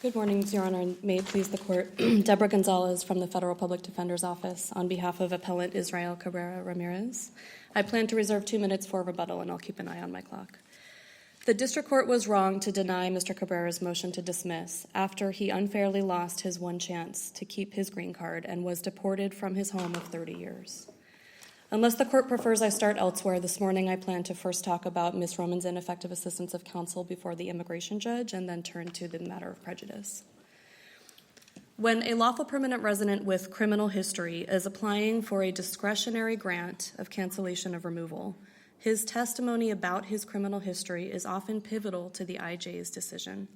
Good morning, Your Honor, and may it please the Court. Deborah Gonzalez from the Federal Public Defender's Office on behalf of Appellant Israel Cabrera Ramirez. I plan to reserve 2 minutes for rebuttal, and I'll keep an eye on my clock. The District Court was wrong to deny Mr. Cabrera's motion to dismiss after he unfairly lost his one chance to keep his green card and was deported from his home of 30 years. Unless the Court prefers I start elsewhere, this morning I plan to first talk about Ms. Roman's ineffective assistance of counsel before the immigration judge and then turn to the matter of prejudice. When a lawful permanent resident with criminal history is applying for a discretionary grant of cancellation of removal, his testimony about his criminal history is often pivotal to the IJ's decision.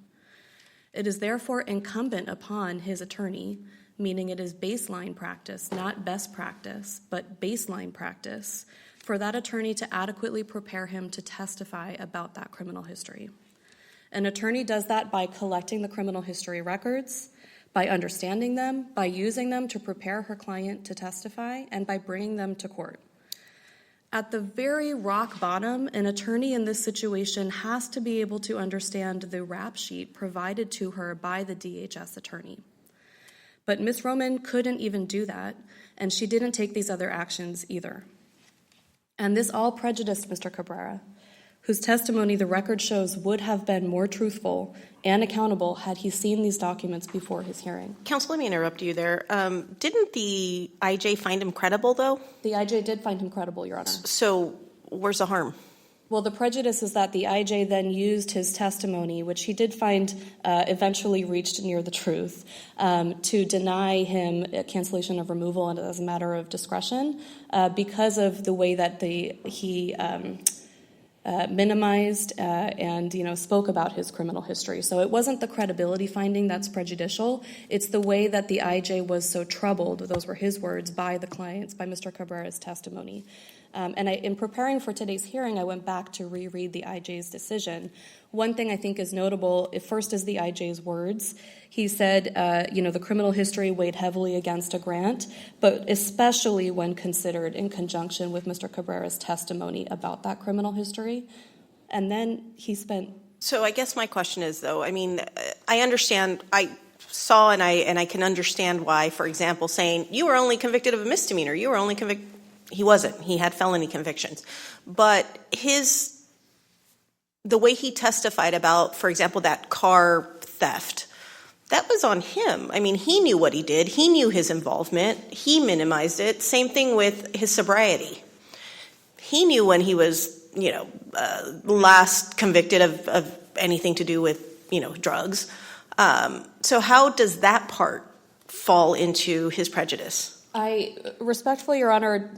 It is therefore incumbent upon his attorney, meaning it is baseline practice, not best practice, but baseline practice, for that attorney to adequately prepare him to testify about that criminal history. An attorney does that by collecting the criminal history records, by understanding them, by using them to prepare her client to testify, and by bringing them to court. At the very rock bottom, an attorney in this situation has to be able to understand the rap sheet provided to her by the DHS attorney. But Ms. Roman couldn't even do that, and she didn't take these other actions either. And this all prejudiced Mr. Cabrera, whose testimony the record shows would have been more truthful and accountable had he seen these documents before his hearing. Counsel, let me interrupt you there. Didn't the IJ find him credible, though? The IJ did find him credible, Your Honor. So where's the harm? Well, the prejudice is that the IJ then used his testimony, which he did find eventually reached near the truth, to deny him cancellation of removal as a matter of discretion because of the way that he minimized and spoke about his criminal history. So it wasn't the credibility finding that's prejudicial. It's the way that the IJ was so troubled, those were his words, by the clients, by Mr. Cabrera's testimony. In preparing for today's hearing, I went back to reread the IJ's decision. One thing I think is notable, first is the IJ's words. He said, the criminal history weighed heavily against a grant, but especially when considered in conjunction with Mr. Cabrera's testimony about that criminal history. And then he spent... So I guess my question is, though, I understand, I saw and I can understand why, for example, saying, you were only convicted of a misdemeanor, you were only convicted... He wasn't. He had felony convictions. But the way he testified about, for example, that car theft, that was on him. He knew what he did. He knew his involvement. He minimized it. Same thing with his sobriety. He knew when he was, last convicted of anything to do with, drugs. So how does that part fall into his prejudice? Respectfully, Your Honor,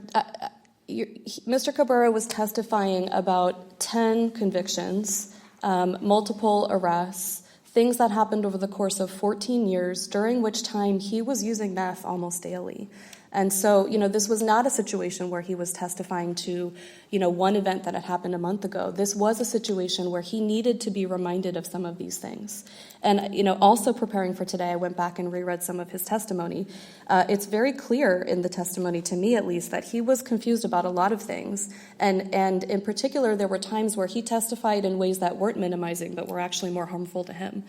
Mr. Cabrera was testifying about 10 convictions, multiple arrests, things that happened over the course of 14 years, during which time he was using meth almost daily. And so, this was not a situation where he was testifying to, one event that had happened a month ago. This was a situation where he needed to be reminded of some of these things. And, also preparing for today, I went back and reread some of his testimony. It's very clear in the testimony, to me at least, that he was confused about a lot of things. And in particular, there were times where he testified in ways that weren't minimizing, but were actually more harmful to him.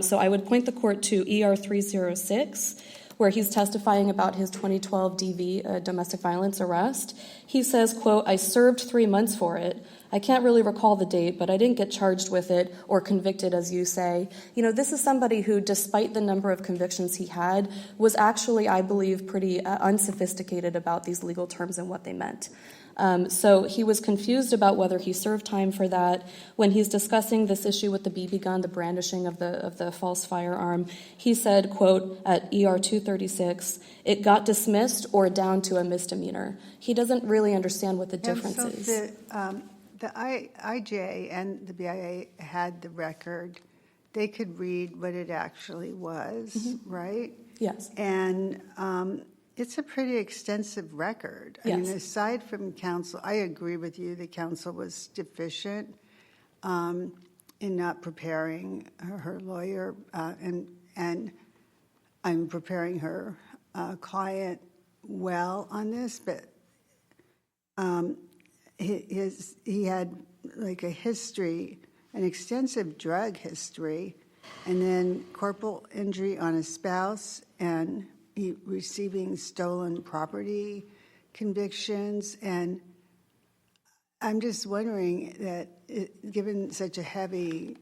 So I would point the court to ER 306, where he's testifying about his 2012 DV, domestic violence arrest. He says, quote, I served 3 months for it. I can't really recall the date, but I didn't get charged with it or convicted, as you say. This is somebody who, despite the number of convictions he had, was actually, I believe, pretty unsophisticated about these legal terms and what they meant. So he was confused about whether he served time for that. When he's discussing this issue with the BB gun, the brandishing of the false firearm, he said, quote, at ER 236, it got dismissed or down to a misdemeanor. He doesn't really understand what the difference is. The IJ and the BIA had the record. They could read what it actually was, right? Yes. And it's a pretty extensive record. Yes. Aside from counsel, I agree with you that counsel was deficient in not preparing her lawyer and I'm preparing her client well on this, but he had like a history, an extensive drug history, and then corporal injury on a spouse, and receiving stolen property convictions. And I'm just wondering that, given such a heavy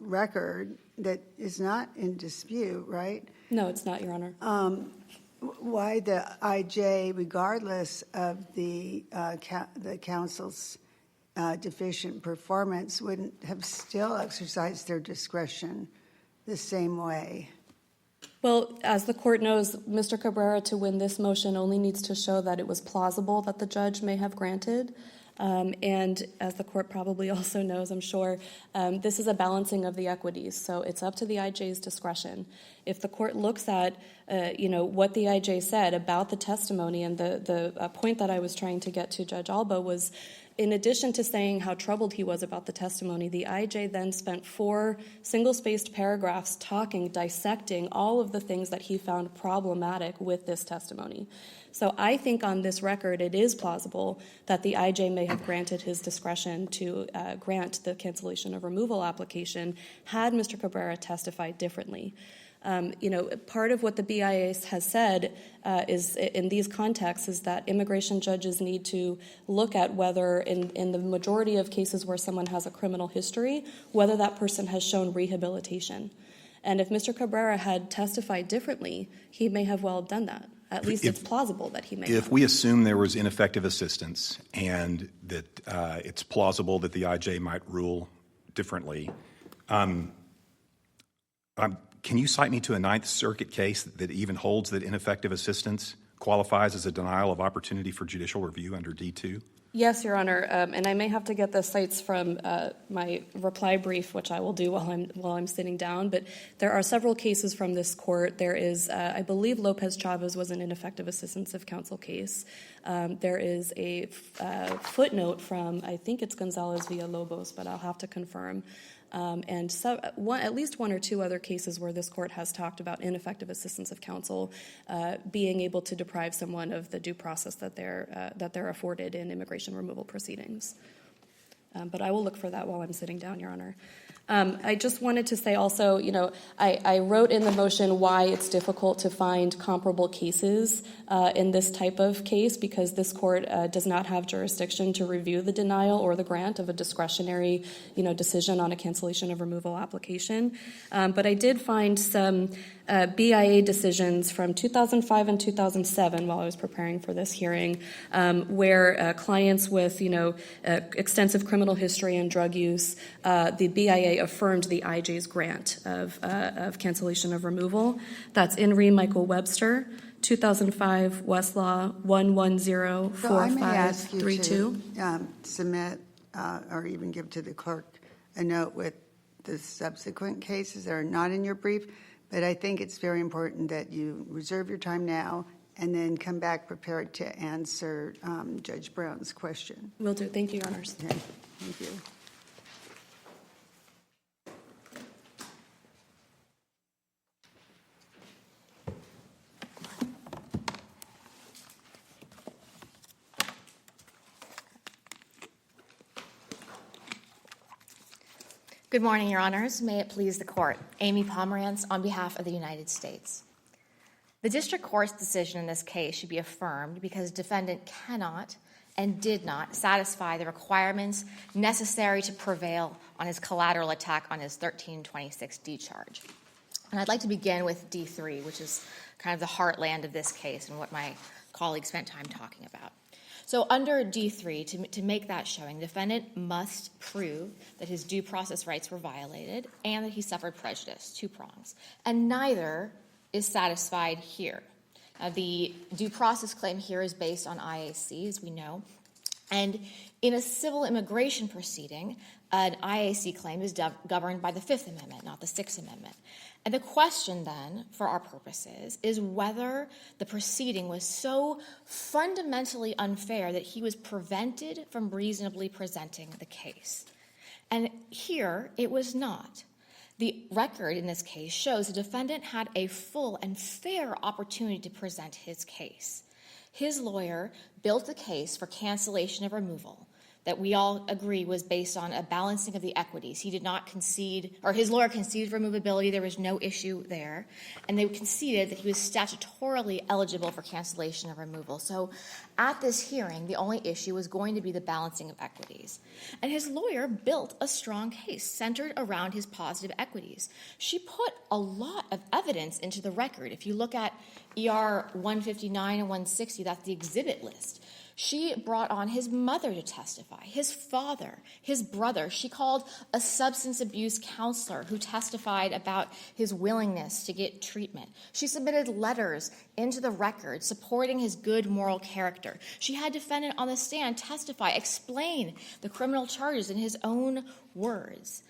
record that is not in dispute, right? No, it's not, Your Honor. Why the IJ, regardless of the council's deficient performance, wouldn't have still exercised their discretion the same way? Well, as the court knows, Mr. Cabrera, to win this motion, only needs to show that it was plausible that the judge may have granted. And as the court probably also knows, I'm sure, this is a balancing of the equities. So it's up to the IJ's discretion. If the court looks at, what the IJ said about the testimony, and the point that I was trying to get to, Judge Alba, was in addition to saying how troubled he was about the testimony, the IJ then spent 4 single-spaced paragraphs dissecting all of the things that he found problematic with this testimony. So I think on this record, it is plausible that the IJ may have granted his discretion to grant the cancellation of removal application had Mr. Cabrera testified differently. Part of what the BIA has said is in these contexts is that immigration judges need to look at whether in the majority of cases where someone has a criminal history, whether that person has shown rehabilitation. And if Mr. Cabrera had testified differently, he may have well done that. At least it's plausible that he may have. If we assume there was ineffective assistance and that it's plausible that the IJ might rule differently, can you cite me to a Ninth Circuit case that even holds that ineffective assistance qualifies as a denial of opportunity for judicial review under D2? Yes, Your Honor, and I may have to get the cites from my reply brief, which I will do while I'm sitting down. But there are several cases from this court. There is, I believe, Lopez Chavez was an ineffective assistance of counsel case. There is a footnote from, I think it's Gonzalez Villalobos, but I'll have to confirm. And so at least 1 or 2 other cases where this court has talked about ineffective assistance of counsel being able to deprive someone of the due process that they're afforded in immigration removal proceedings. But I will look for that while I'm sitting down, Your Honor. I just wanted to say also, I wrote in the motion why it's difficult to find comparable cases in this type of case, because this court does not have jurisdiction to review the denial or the grant of a discretionary, decision on a cancellation of removal application. But I did find some BIA decisions from 2005 and 2007 while I was preparing for this hearing, where clients with, extensive criminal history and drug use, the BIA affirmed the IJ's grant of cancellation of removal. That's in re Michael Webster, 2005 Westlaw 1104532. So I may ask you to submit or even give to the clerk a note with the subsequent cases that are not in your brief, but I think it's very important that you reserve your time now and then come back prepared to answer Judge Brown's question. Will do. Thank you, Your Honors. Okay. Thank you. Good morning, Your Honors. May it please the Court. Amy Pomerantz on behalf of the United States. The District Court's decision in this case should be affirmed because the defendant cannot and did not satisfy the requirements necessary to prevail on his collateral attack on his 1326D charge. And I'd like to begin with D3, which is kind of the heartland of this case and what my colleague spent time talking about. So under D3, to make that showing, the defendant must prove that his due process rights were violated and that he suffered prejudice, 2 prongs. And neither is satisfied here. The due process claim here is based on IAC, as we know. And in a civil immigration proceeding, an IAC claim is governed by the 5th Amendment, not the 6th Amendment. And the question then, for our purposes, is whether the proceeding was so fundamentally unfair that he was prevented from reasonably presenting the case. And here, it was not. The record in this case shows the defendant had a full and fair opportunity to present his case. His lawyer built the case for cancellation of removal that we all agree was based on a balancing of the equities. He did not concede, or his lawyer conceded removability. There was no issue there. And they conceded that he was statutorily eligible for cancellation or removal. So at this hearing, the only issue was going to be the balancing of equities. And his lawyer built a strong case centered around his positive equities. She put a lot of evidence into the record. If you look at ER 159 and 160, that's the exhibit list. She brought on his mother to testify, his father, his brother. She called a substance abuse counselor who testified about his willingness to get treatment. She submitted letters into the record supporting his good moral character. She had defendant on the stand testify, explain the criminal charges in his own words.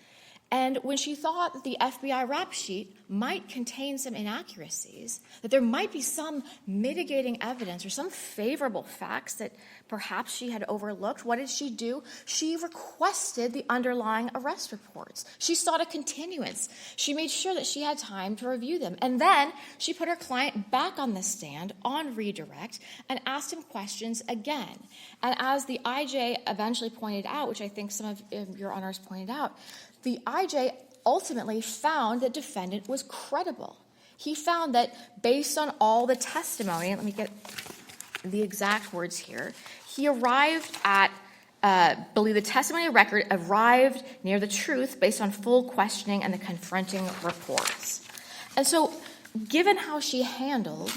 And when she thought that the FBI rap sheet might contain some inaccuracies, that there might be some mitigating evidence or some favorable facts that perhaps she had overlooked, what did she do? She requested the underlying arrest reports. She sought a continuance. She made sure that she had time to review them. And then she put her client back on the stand on redirect and asked him questions again. And as the IJ eventually pointed out, which I think some of your honors pointed out, the IJ ultimately found that defendant was credible. He found that based on all the testimony, let me get the exact words here, he arrived at, believe the testimony record arrived near the truth based on full questioning and the confronting reports. And so given how she handled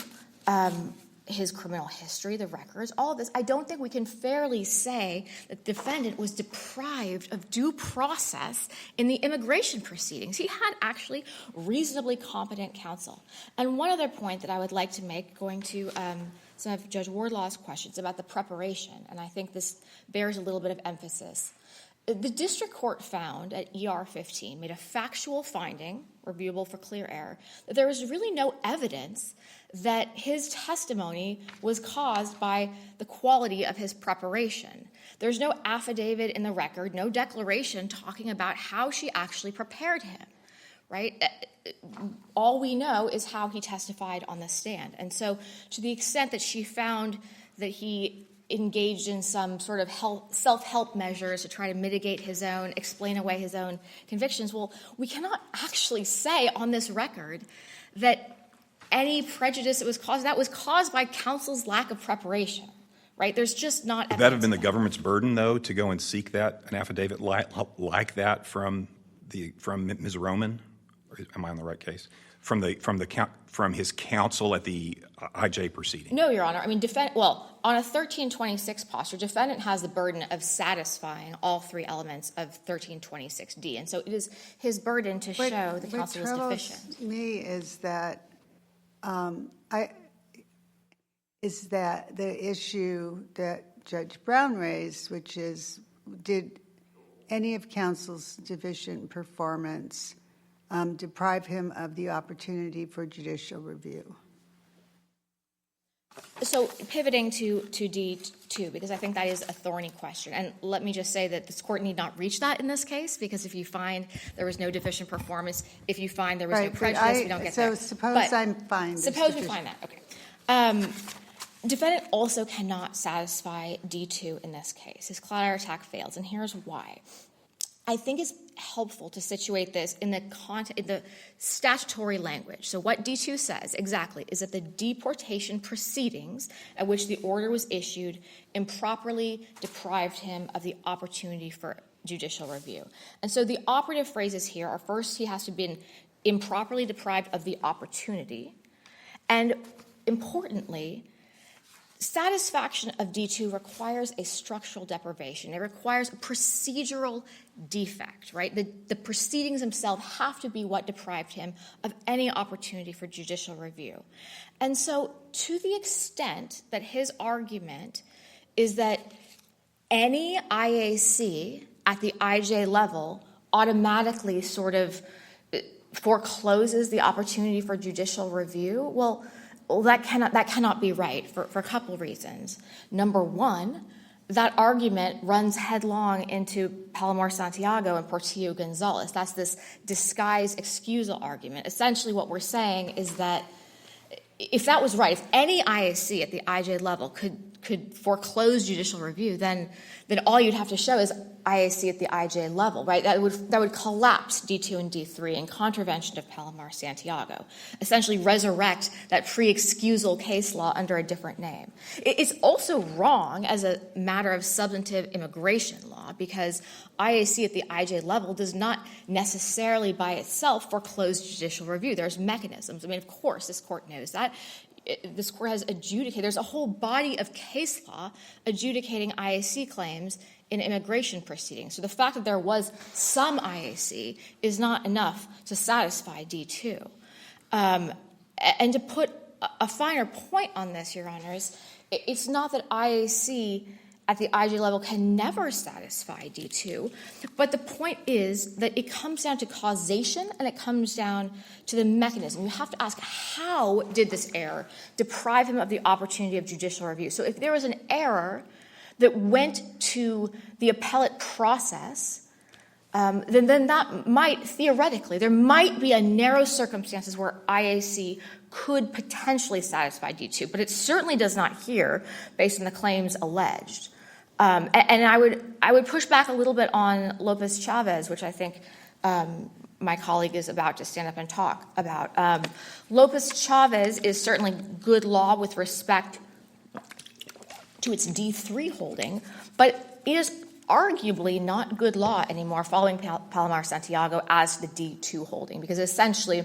his criminal history, the records, all of this, I don't think we can fairly say that the defendant was deprived of due process in the immigration proceedings. He had actually reasonably competent counsel. And one other point that I would like to make, going to some of Judge Wardlaw's questions about the preparation, and I think this bears a little bit of emphasis. The district court found at ER 15, made a factual finding, reviewable for clear error, that there was really no evidence that his testimony was caused by the quality of his preparation. There's no affidavit in the record, no declaration talking about how she actually prepared him, right? All we know is how he testified on the stand. And so to the extent that she found that he engaged in some sort of self-help measures to try to mitigate his own, explain away his own convictions, well, we cannot actually say on this record that any prejudice that was caused by counsel's lack of preparation, right? There's just not evidence. Would that have been the government's burden, though, to go and seek that, an affidavit like that from Ms. Roman? Or am I on the right case? From his counsel at the IJ proceeding? No, Your Honor. I mean, on a 1326 posture, defendant has the burden of satisfying all three elements of 1326D. And so it is his burden to show the counsel was deficient. What troubles me is that the issue that Judge Brown raised, which is, did any of counsel's deficient performance deprive him of the opportunity for judicial review? So pivoting to D2, because I think that is a thorny question. And let me just say that this court need not reach that in this case, because if you find there was no deficient performance, if you find there was no prejudice, we don't get there. So suppose I'm fine. Suppose we find that, okay. Defendant also cannot satisfy D2 in this case. His collateral attack fails, and here's why. I think it's helpful to situate this in the statutory language. So what D2 says exactly is that the deportation proceedings at which the order was issued improperly deprived him of the opportunity for judicial review. And so the operative phrases here are, first, he has to be improperly deprived of the opportunity, and importantly, satisfaction of D2 requires a structural deprivation. It requires a procedural defect, right? The proceedings themselves have to be what deprived him of any opportunity for judicial review. And so to the extent that his argument is that any IAC at the IJ level automatically sort of forecloses the opportunity for judicial review, well, that cannot be right for a couple reasons. Number one, that argument runs headlong into Palomar-Santiago and Portillo-Gonzalez. That's this disguised excusal argument. Essentially what we're saying is that if that was right, if any IAC at the IJ level could foreclose judicial review, then all you'd have to show is IAC at the IJ level, right? That would collapse D2 and D3 in contravention of Palomar-Santiago, essentially resurrect that pre-excusal case law under a different name. It's also wrong as a matter of substantive immigration law, because IAC at the IJ level does not necessarily by itself foreclose judicial review. There's mechanisms. I mean, of course, this court knows that. This court has adjudicated, there's a whole body of case law adjudicating IAC claims in immigration proceedings. So the fact that there was some IAC is not enough to satisfy D2. And to put a finer point on this, Your Honors, it's not that IAC at the IJ level can never satisfy D2, but the point is that it comes down to causation and it comes down to the mechanism. You have to ask, how did this error deprive him of the opportunity of judicial review? So if there was an error that went to the appellate process, then that might, theoretically, there might be a narrow circumstances where IAC could potentially satisfy D2, but it certainly does not here based on the claims alleged. And I would push back a little bit on Lopez-Chavez, which I think my colleague is about to stand up and talk about. Lopez-Chavez is certainly good law with respect to its D3 holding, but it is arguably not good law anymore following Palomar-Santiago as the D2 holding, because essentially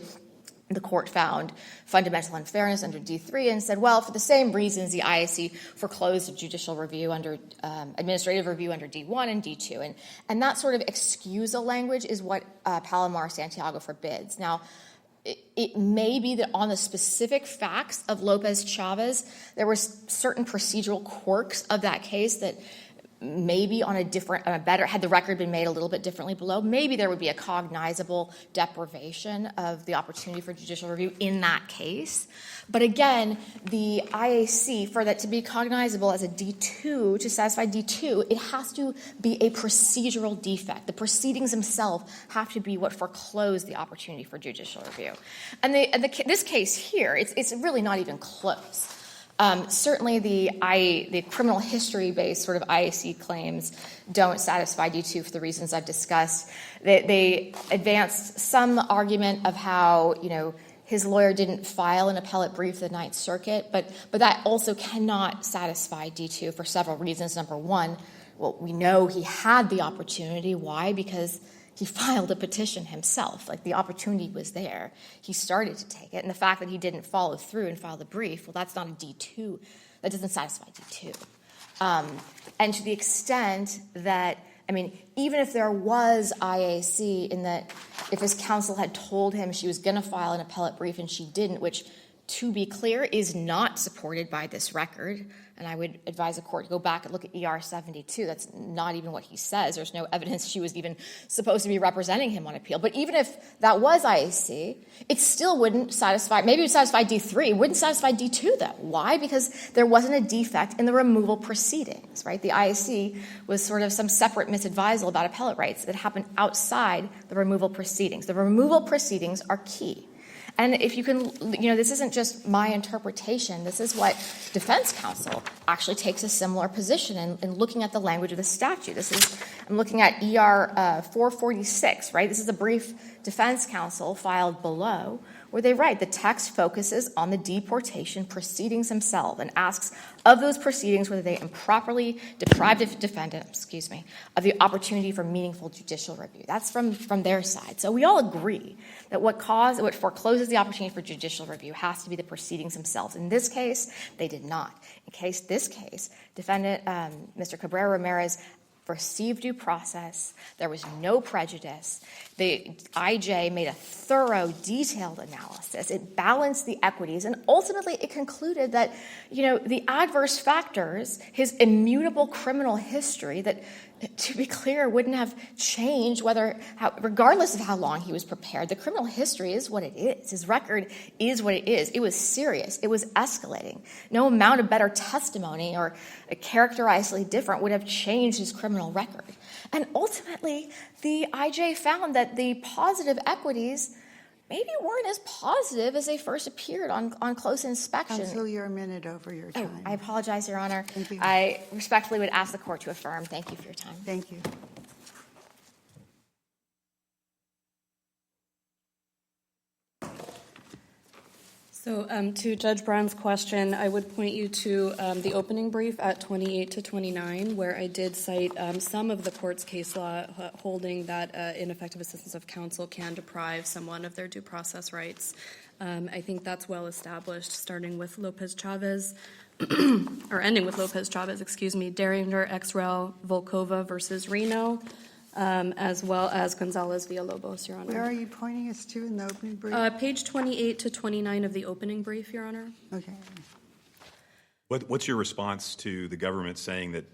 the court found fundamental unfairness under D3 and said, well, for the same reasons the IAC foreclosed judicial review under administrative review under D1 and D2. And that sort of excusal language is what Palomar-Santiago forbids. Now, it may be that on the specific facts of Lopez-Chavez, there were certain procedural quirks of that case that maybe on a better, had the record been made a little bit differently below, maybe there would be a cognizable deprivation of the opportunity for judicial review in that case. But again, the IAC, for that to be cognizable as a D2, to satisfy D2, it has to be a procedural defect. The proceedings themselves have to be what foreclose the opportunity for judicial review. And this case here, it's really not even close. Certainly the criminal history-based sort of IAC claims don't satisfy D2 for the reasons I've discussed. They advanced some argument of how, his lawyer didn't file an appellate brief to the Ninth Circuit, but that also cannot satisfy D2 for several reasons. Number one, well, we know he had the opportunity. Why? Because he filed a petition himself. Like, the opportunity was there. He started to take it. And the fact that he didn't follow through and file the brief, well, that's not a D2. That doesn't satisfy D2. And to the extent that, even if there was IAC in that if his counsel had told him she was going to file an appellate brief and she didn't, which, to be clear, is not supported by this record, and I would advise the court to go back and look at ER 72. That's not even what he says. There's no evidence she was even supposed to be representing him on appeal. But even if that was IAC, it still wouldn't satisfy, maybe it would satisfy D3, it wouldn't satisfy D2 though. Why? Because there wasn't a defect in the removal proceedings, right? The IAC was sort of some separate misadvisal about appellate rights that happened outside the removal proceedings. The removal proceedings are key. And if you can, this isn't just my interpretation. This is what defense counsel actually takes a similar position in looking at the language of the statute. I'm looking at ER 446, right? This is a brief defense counsel filed below where they write, the text focuses on the deportation proceedings themselves and asks of those proceedings whether they improperly deprived the defendant, of the opportunity for meaningful judicial review. That's from their side. So we all agree that what forecloses the opportunity for judicial review has to be the proceedings themselves. In this case, they did not. In this case, defendant Mr. Cabrera Ramirez received due process. There was no prejudice. The IJ made a thorough, detailed analysis. It balanced the equities, and ultimately it concluded that, the adverse factors, his immutable criminal history that, to be clear, wouldn't have changed regardless of how long he was prepared. The criminal history is what it is. His record is what it is. It was serious. It was escalating. No amount of better testimony or characterizedly different would have changed his criminal record. And ultimately, the IJ found that the positive equities maybe weren't as positive as they first appeared on close inspection. Counsel, you're a minute over your Oh, time. I apologize, Your Honor. Thank you. I respectfully would ask the court to affirm. Thank you for your time. Thank you. So to Judge Brown's question, I would point you to the opening brief at 28 to 29, where I did cite some of the court's case law holding that ineffective assistance of counsel can deprive someone of their due process rights. I think that's well established, starting with Lopez-Chavez, or ending with Lopez-Chavez, Derringer, X-Rel, Volkova versus Reno, as well as Gonzalez Villalobos, Your Honor. Where are you pointing us to in the opening brief? Page 28 to 29 of the opening brief, Your Honor. Okay. What's your response to the government saying that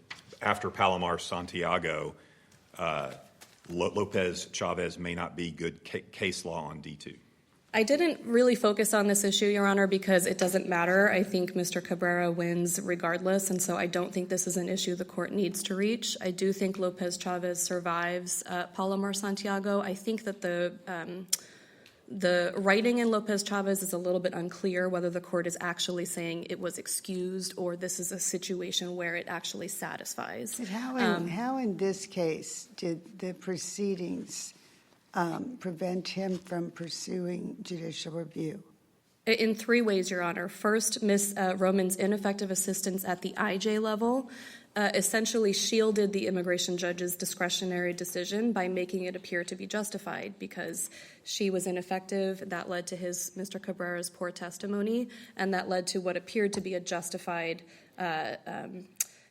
after Palomar Santiago, Lopez Chavez may not be good case law on D2? I didn't really focus on this issue, Your Honor, because it doesn't matter. I think Mr. Cabrera wins regardless, and so I don't think this is an issue the court needs to reach. I do think Lopez Chavez survives Palomar Santiago. I think that the writing in Lopez Chavez is a little bit unclear whether the court is actually saying it was excused or this is a situation where it actually satisfies. But how in this case did the proceedings prevent him from pursuing judicial review? In three ways, Your Honor. First, Ms. Roman's ineffective assistance at the IJ level essentially shielded the immigration judge's discretionary decision by making it appear to be justified because she was ineffective. That led to Mr. Cabrera's poor testimony, and that led to what appeared to be a justified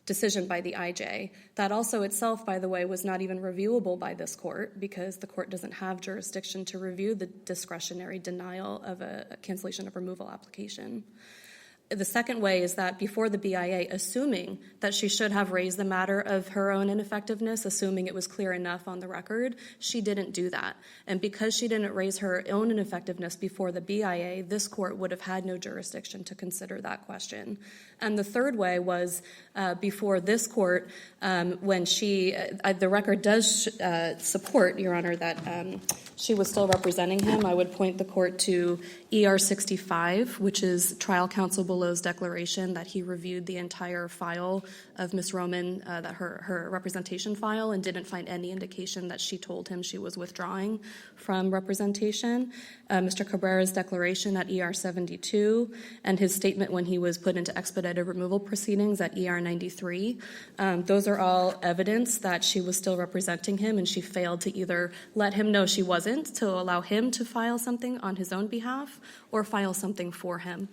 decision by the IJ. That also itself, by the way, was not even reviewable by this court because the court doesn't have jurisdiction to review the discretionary denial of a cancellation of removal application. The second way is that before the BIA, assuming that she should have raised the matter of her own ineffectiveness, assuming it was clear enough on the record, she didn't do that. And because she didn't raise her own ineffectiveness before the BIA, this court would have had no jurisdiction to consider that question. And the third way was before this court, when the record does support, Your Honor, that she was still representing him. I would point the court to ER 65, which is trial counsel below's declaration that he reviewed the entire file of Ms. Roman, that her representation file, and didn't find any indication that she told him she was withdrawing from representation. Mr. Cabrera's declaration at ER 72, and his statement when he was put into expedited removal proceedings at ER 93. Those are all evidence that she was still representing him, and she failed to either let him know she wasn't, to allow him to file something on his own behalf, or file something for him.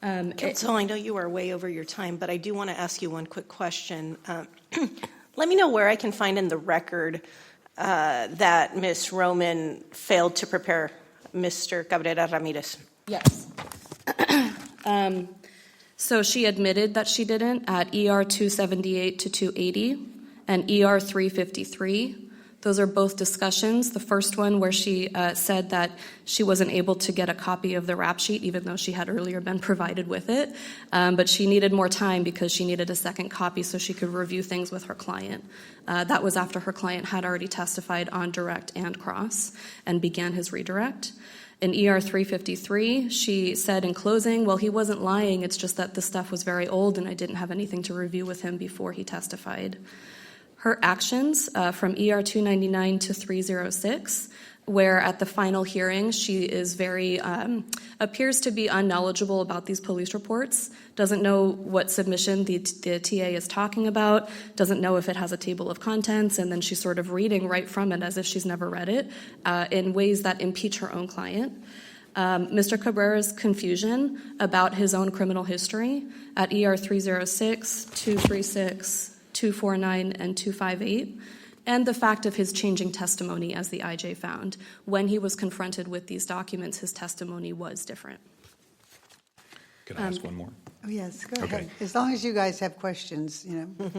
Counsel, I know you are way over your time, but I do want to ask you one quick question. Let me know where I can find in the record that Ms. Roman failed to prepare Mr. Cabrera Ramirez. Yes. So she admitted that she didn't at ER 278 to 280 and ER 353. Those are both discussions. The first one where she said that she wasn't able to get a copy of the rap sheet, even though she had earlier been provided with it. But she needed more time because she needed a second copy so she could review things with her client. That was after her client had already testified on direct and cross and began his redirect. In ER 353, she said in closing, well, he wasn't lying. It's just that the stuff was very old and I didn't have anything to review with him before he testified. Her actions from ER 299 to 306, where at the final hearing she is appears to be unknowledgeable about these police reports, doesn't know what submission the TA is talking about, doesn't know if it has a table of contents, and then she's sort of reading right from it as if she's never read it in ways that impeach her own client. Mr. Cabrera's confusion about his own criminal history at ER 306, 236, 249, and 258, and the fact of his changing testimony, as the IJ found. When he was confronted with these documents, his testimony was different. Can I ask one more? Oh, yes, go Okay. ahead. As long as you guys have questions,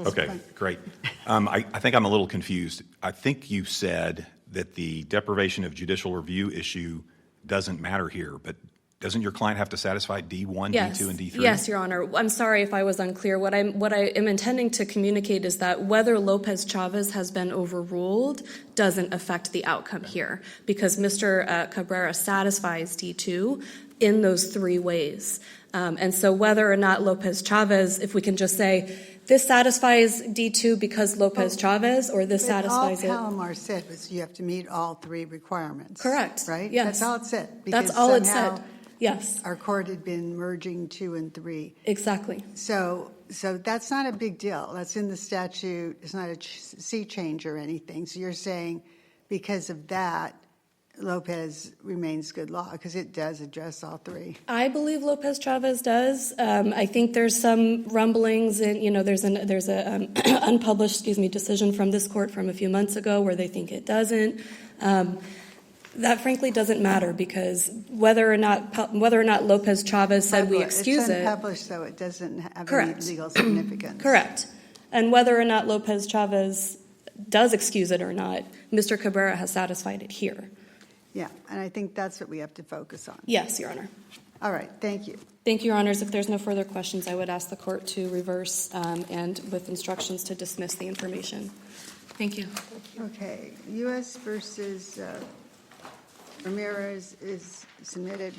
Okay, great. I think I'm a little confused. I think you said that the deprivation of judicial review issue doesn't matter here, but doesn't your client have to satisfy D1, Yes. D2, and D3? Yes, Your Honor. I'm sorry if I was unclear. What I am intending to communicate is that whether Lopez Chavez has been overruled doesn't affect the outcome here, because Mr. Cabrera satisfies D2 in those three ways. And so whether or not Lopez Chavez, if we can just say, this satisfies D2 because Lopez Chavez, or this satisfies it. All Palomar said was you have to meet all three requirements. Correct. Right? Yes. That's all it said. That's because all it somehow said. Yes. Our court had been merging 2 and 3. Exactly. So that's not a big deal. That's in the statute. It's not a sea change or anything. So you're saying because of that, Lopez remains good law because it does address all three. I believe Lopez Chavez does. I think there's some rumblings, and there's a unpublished decision from this court from a few months ago where they think it doesn't. That frankly doesn't matter, because whether or not Lopez Chavez said we excuse it. It's unpublished, so it doesn't have Correct. any legal significance. Correct. And whether or not Lopez Chavez does excuse it or not, Mr. Cabrera has satisfied it here. Yeah, and I think that's what we have to focus on. Yes, Your Honor. All right, thank you. Thank you, Your Honors. If there's no further questions, I would ask the court to reverse and with instructions to dismiss the information. Thank you. Okay, U.S. versus Ramirez is submitted.